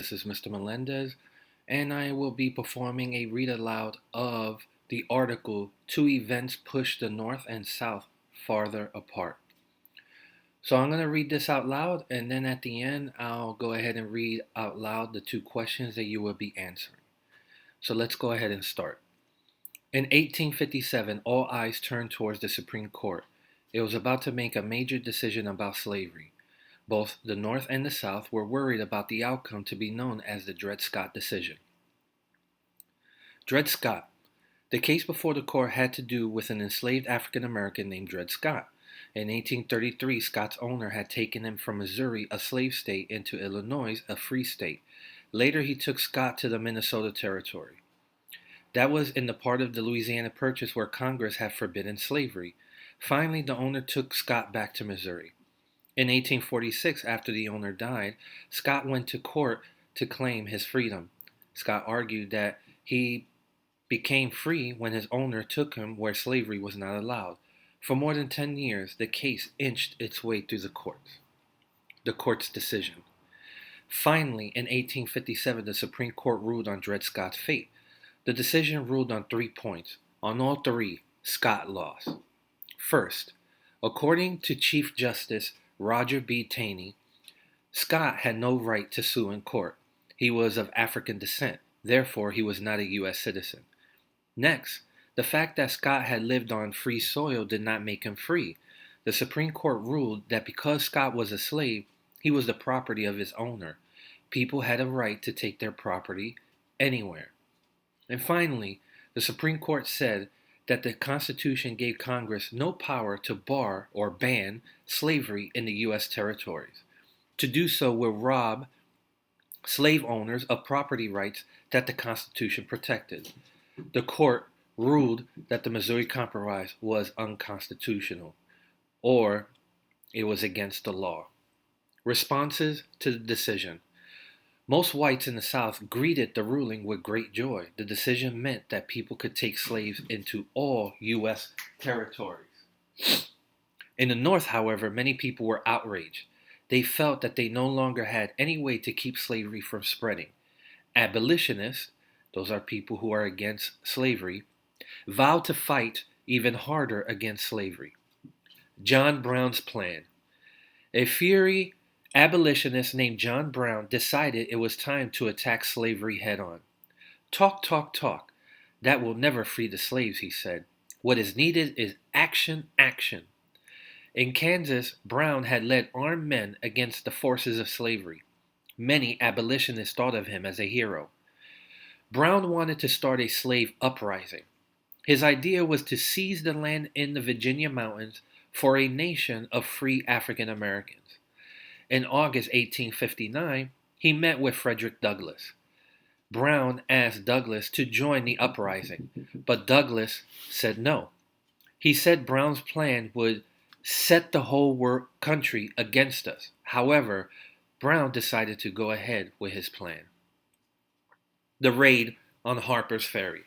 This is Mr. Melendez, and I will be performing a read aloud of the article Two Events Push the North and South Farther Apart. So I'm going to read this out loud, and then at the end, I'll go ahead and read out loud the two questions that you will be answering. So let's go ahead and start. In 1857, all eyes turned towards the Supreme Court. It was about to make a major decision about slavery. Both the North and the South were worried about the outcome to be known as the Dred Scott decision. Dred Scott. The case before the court had to do with an enslaved African American named Dred Scott. In 1833, Scott's owner had taken him from Missouri, a slave state, into Illinois, a free state. Later, he took Scott to the Minnesota Territory. That was in the part of the Louisiana Purchase where Congress had forbidden slavery. Finally, the owner took Scott back to Missouri. In 1846, after the owner died, Scott went to court to claim his freedom. Scott argued that he became free when his owner took him where slavery was not allowed. For more than 10 years, the case inched its way through the courts. The court's decision. Finally, in 1857, the Supreme Court ruled on Dred Scott's fate. The decision ruled on 3 points. On all three, Scott lost. First, according to Chief Justice Roger B. Taney, Scott had no right to sue in court. He was of African descent, therefore he was not a U.S. citizen. Next, the fact that Scott had lived on free soil did not make him free. The Supreme Court ruled that because Scott was a slave, he was the property of his owner. People had a right to take their property anywhere. And finally, the Supreme Court said that the Constitution gave Congress no power to bar or ban slavery in the U.S. territories. To do so would rob slave owners of property rights that the Constitution protected. The court ruled that the Missouri Compromise was unconstitutional, or it was against the law. Responses to the decision. Most whites in the South greeted the ruling with great joy. The decision meant that people could take slaves into all U.S. territories. In the North, however, many people were outraged. They felt that they no longer had any way to keep slavery from spreading. Abolitionists, those are people who are against slavery, vowed to fight even harder against slavery. John Brown's plan. A fiery abolitionist named John Brown decided it was time to attack slavery head on. Talk, talk, talk. That will never free the slaves, he said. What is needed is action, action. In Kansas, Brown had led armed men against the forces of slavery. Many abolitionists thought of him as a hero. Brown wanted to start a slave uprising. His idea was to seize the land in the Virginia mountains for a nation of free African Americans. In August 1859, he met with Frederick Douglass. Brown asked Douglass to join the uprising, but Douglass said no. He said Brown's plan would set the whole country against us. However, Brown decided to go ahead with his plan. The raid on Harper's Ferry.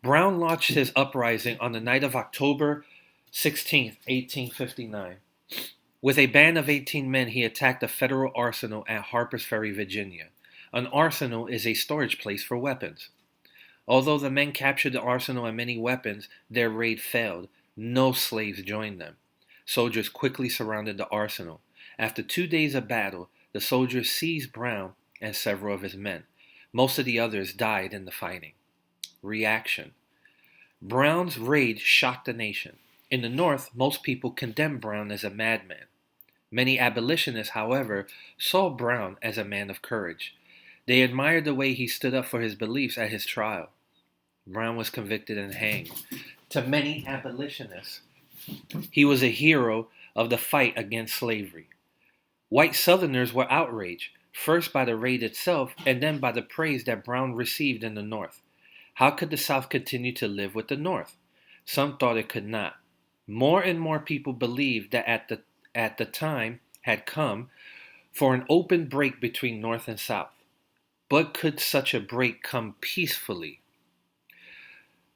Brown launched his uprising on the night of October 16, 1859. With a band of 18 men, he attacked a federal arsenal at Harper's Ferry, Virginia. An arsenal is a storage place for weapons. Although the men captured the arsenal and many weapons, their raid failed. No slaves joined them. Soldiers quickly surrounded the arsenal. After 2 days of battle, the soldiers seized Brown and several of his men. Most of the others died in the fighting. Reaction. Brown's raid shocked the nation. In the North, most people condemned Brown as a madman. Many abolitionists, however, saw Brown as a man of courage. They admired the way he stood up for his beliefs at his trial. Brown was convicted and hanged. To many abolitionists, he was a hero of the fight against slavery. White Southerners were outraged, first by the raid itself and then by the praise that Brown received in the North. How could the South continue to live with the North? Some thought it could not. More and more people believed that at the time had come for an open break between North and South. But could such a break come peacefully?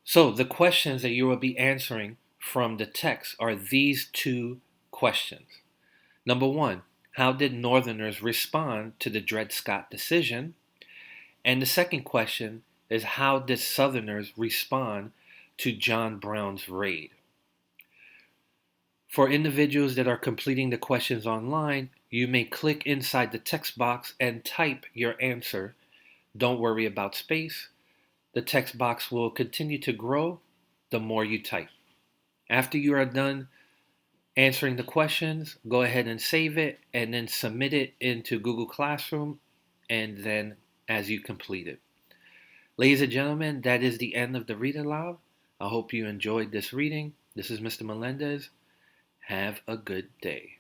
So the questions that you will be answering from the text are these two questions. Number one, How did Northerners respond to the Dred Scott decision? And the second question is, how did Southerners respond to John Brown's raid? For individuals that are completing the questions online, you may click inside the text box and type your answer. Don't worry about space. The text box will continue to grow the more you type. After you are done answering the questions, go ahead and save it and then submit it into Google Classroom and then as you complete it. Ladies and gentlemen, that is the end of the read aloud. I hope you enjoyed this reading. This is Mr. Melendez. Have a good day.